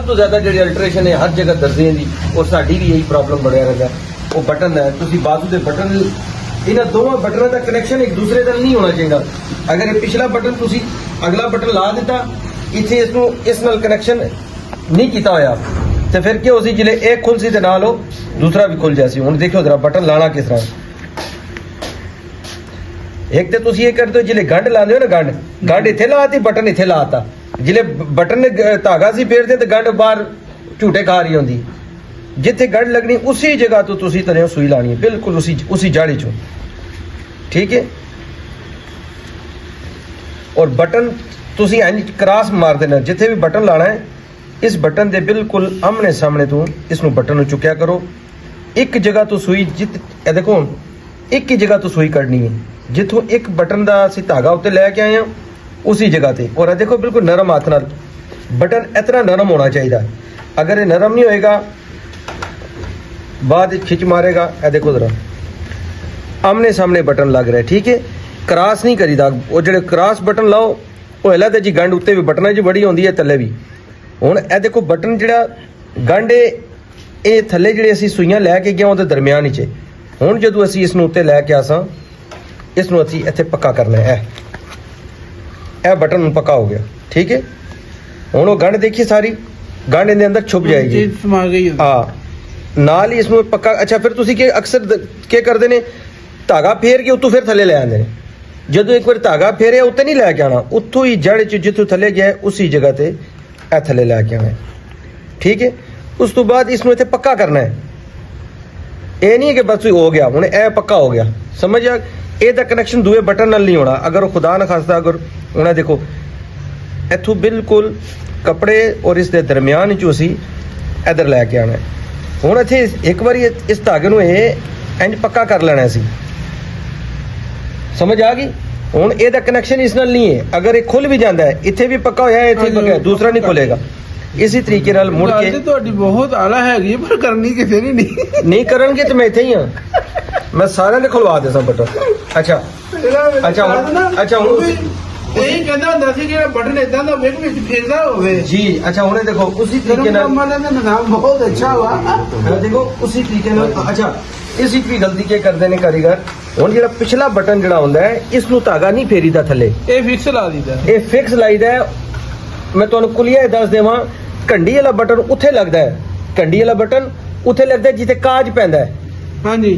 तो ज्यादा जी अल्ट्रेशन है हर जगह दर्जे की और साड़ी भी यही प्रॉब्लम बढ़िया रहता है। वो बटन है तुसी बाजू के बटन इन्हां दोवां बटनों का कनैक्शन एक दूसरे नाल नहीं होना चाहिए। अगर ये पिछला बटन तुसी अगला बटन ला दिता इत्थे इसनूं इस नाल कनैक्शन नहीं किया होया तो फिर क्या होसी जिले एक खुल सी ते नाल हो दूसरा भी खुल जासी। हुण देखो जरा बटन लाना किस तरह। एक तो तुसी ये करते हो जिले गंढ लाते हो ना गंढ इत्थे लाती बटन इत्थे लाता जिले बटन ने धागा सी फेरदे ते गंढ बाहर झूठे खा रही होंदी। जिथे गंढ लगनी उसी जगह तो तुसी तने सुई लानी है बिल्कुल उसी जाड़ी चो। ठीक है और बटन तुसी इंज क्रॉस मार देना जिथे भी बटन लाना है इस बटन दे बिल्कुल आमने सामने तू इसनू बटन नू चुक्या करो। एक जगह तो सुई ए देखो एक ही जगह तो सुई कढ़नी है जिथों एक बटन दा असीं धागा उत्ते लैके आए हैं उसी जगह ते। और देखो बिल्कुल नरम हाथ नाल बटन इतना नरम होना चाहिए। अगर ये नरम नहीं होएगा बाद खिंच मारेगा। ए देखो जरा आमने सामने बटन लग रहा है। ठीक है क्रॉस नहीं करीदा। वो जो क्रॉस बटन लाओ वो हिला तो जी गंढ उत्ते भी बटना जी बड़ी होंदी है थले भी। हुण ए देखो बटन जिहड़ा गंढ ये थले जिहड़े असीं सुइयां लैके गए उहदे दरमियान ही हुण जदों असीं इसनूं उत्ते लैके आसां इसनूं असीं इत्थे पक्का करना है। ए बटन पक्का हो गया। ठीक है हुण वो गंढ देखिए सारी गंढ इहदे अंदर छुप जाएगी। हाँ नाल ही इसमें पक्का। अच्छा फिर तुसी के अक्सर के करते ने धागा फेर के उत्तों फिर थले ले आंदे ने। जदों एक बार धागा फेरे उत्ते नहीं लैके आना उत्थों ही जड़ च जिथों थले गया उसी जगह ते ए थले लैके आना है। ठीक है उस तो बाद इसमें इत्थे पक्का करना है। ये नहीं है कि बस हो गया हुण ए पक्का हो गया समझ आ। ਇਹਦਾ कनैक्शन दूए बटन नाल नहीं होना। अगर खुदा न खास्ता अगर उन्हें देखो इथों बिल्कुल कपड़े और इस दे दरमियान चो असीं इधर लैके आना है। हुण इत्थे एक बार इस धागे नूं इंज पक्का कर लेना असीं समझ आ गई। हुण ਇਹਦਾ कनैक्शन इस नाल नहीं है। अगर ये खुल भी जाता है इत्थे भी पक्का होया है इत्थे पक्का है दूसरा नहीं खुलेगा। इसी तरीके नाल मुड़ के ਤੁਹਾਡੀ ਬਹੁਤ ਆਲਾ ਹੈਗੀ ਪਰ ਕਰਨੀ ਕਿਸੇ ਨੇ नहीं करनगे तो मैं इत्थे ही हां मैं सारे ने खुलवा दे सब बटन। अच्छा अच्छा हुण ਇਹ ਕਹਿੰਦਾ ਹੁੰਦਾ ਸੀ ਕਿ ਬਟਨ ਇਦਾਂ ਦਾ ਹੋਵੇ ਕਿ ਵਿੱਚ ਫੇਰਦਾ ਹੋਵੇ जी। अच्छा हुणे देखो उसी तरीके नाल हमारा निजाम बहुत अच्छा हुआ। देखो उसी तरीके नाल। अच्छा इसी भी गलती के करते ने कारीगर हुण जिहड़ा पिछला बटन जिहड़ा हुंदा है इस नूं धागा नहीं फेरीदा थल्ले ਇਹ ਫਿਕਸ ਲਾ ਦਿੱਤਾ ये फिक्स लाईदा है। मैं तुहानूं कुलिया दस देवां घंडी वाला बटन उत्थे लगदा है घंडी वाला बटन उत्थे लगदा है जिथे काज पैंदा है। ਹਾਂਜੀ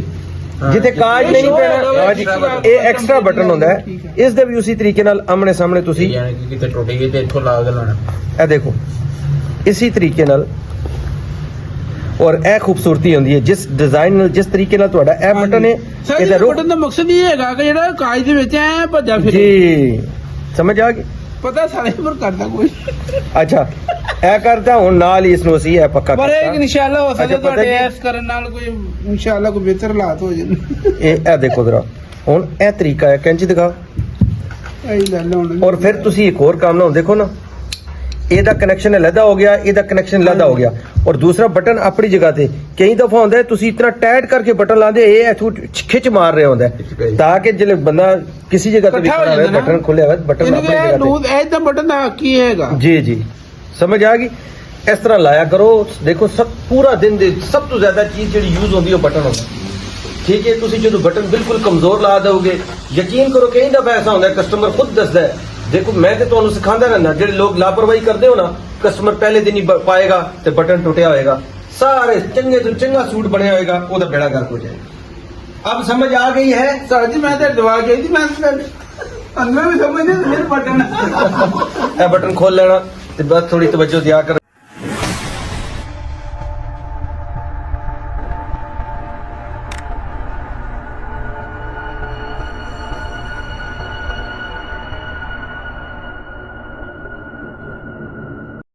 जिथे काज नहीं पैना ये एक्स्ट्रा बटन होंदा है। इस दे भी उसी तरीके नाल आमने सामने तुसी यानी कि किते टुट गई ते इथों ला के लाना ए देखो इसी तरीके नाल। और ए खूबसूरती होंदी है जिस डिजाइन नाल जिस तरीके नाल ਤੁਹਾਡਾ ए बटन है ਸਰ ਇਹ ਬਟਨ ਦਾ ਮਕਸਦ ਇਹ ਹੈਗਾ ਕਿ ਜਿਹੜਾ ਕਾਜ ਦੇ ਵਿੱਚ ਐ ਭੱਜਾ ਫਿਰੇ जी समझ आ गई। ਪਤਾ ਸਾਰੇ ਪਰ ਕਰਦਾ ਕੋਈ अच्छा ए करता हूं नाल ही इसनु ਅਸੀਂ ए पक्का ਪਰ करता ਇਹ ਇਨਸ਼ਾਅੱਲਾ ਹੋ ਸਕਦਾ अच्छा, पता ਤੁਹਾਡੇ जी- ਐਸ ਕਰਨ ਨਾਲ ਕੋਈ ਇਨਸ਼ਾਅੱਲਾ ਕੋਈ ਬਿਹਤਰ ਹਾਲਾਤ ਹੋ ਜਾਣ। ए देखो जरा ਹੁਣ ਇਹ ਤਰੀਕਾ ਹੈ ਕੈਂਚੀ ਦਿਖਾ। ਇਹ ਲੈ ਲਓ और फिर ਤੁਸੀਂ एक और काम ना देखो ना ਇਹਦਾ ਕਨੈਕਸ਼ਨ ਅਲੱਗਾ ਹੋ ਗਿਆ ਇਹਦਾ ਕਨੈਕਸ਼ਨ ਅਲੱਗਾ ਹੋ ਗਿਆ और दूसरा बटन अपनी जगह ਤੇ ਕਈ ਦਫਾ ਹੁੰਦਾ ਹੈ ਤੁਸੀਂ ਇਤਨਾ ਟਾਈਟ ਕਰਕੇ ਬਟਨ ਲਾਉਂਦੇ ਇਹ ਇਥੋਂ ਖਿੱਚ ਮਾਰ ਰਹੇ ਹੁੰਦਾ ਤਾਂ ਕਿ ਜਿਹੜੇ ਬੰਦਾ ਕਿਸੇ ਜਗ੍ਹਾ ਤੇ ਵੀ ਖੜਾ ਹੋਵੇ ਬਟਨ ਖੁੱਲਿਆ ਹੋਵੇ ਬਟਨ ਆਪਣੀ ਜਗ੍ਹਾ ਲੂਜ਼ ਇਹ ਤਾਂ ਬਟਨ ਦਾ ਕੀ ਹੈਗਾ। जी जी समझ आ गई। इस तरह लाया करो। देखो सब पूरा दिन दे सब तो ज्यादा चीज जी यूज होती है बटन होता। ठीक है तुसी जो बटन बिल्कुल कमजोर ला दोगे यकीन करो कई दफा ऐसा होता है कस्टमर खुद दसदा है। देखो मैं तो तुहानू सिखांदा रहना जो लोग लापरवाही करते हो ना कस्टमर पहले दिन ही पाएगा तो बटन टुटिया होएगा सारे चंगे तो चंगा सूट बनया होएगा ओदा बेड़ा गर्क हो जाएगा। अब समझ आ गई है ਸਰ ਜੀ ਮੈਂ ਤਾਂ ਦਵਾ ਗਈ ਸੀ मैं अंदर भी समझ नहीं मेरे बटन ए बटन खोल लेना तो बस थोड़ी तवज्जो दिया कर।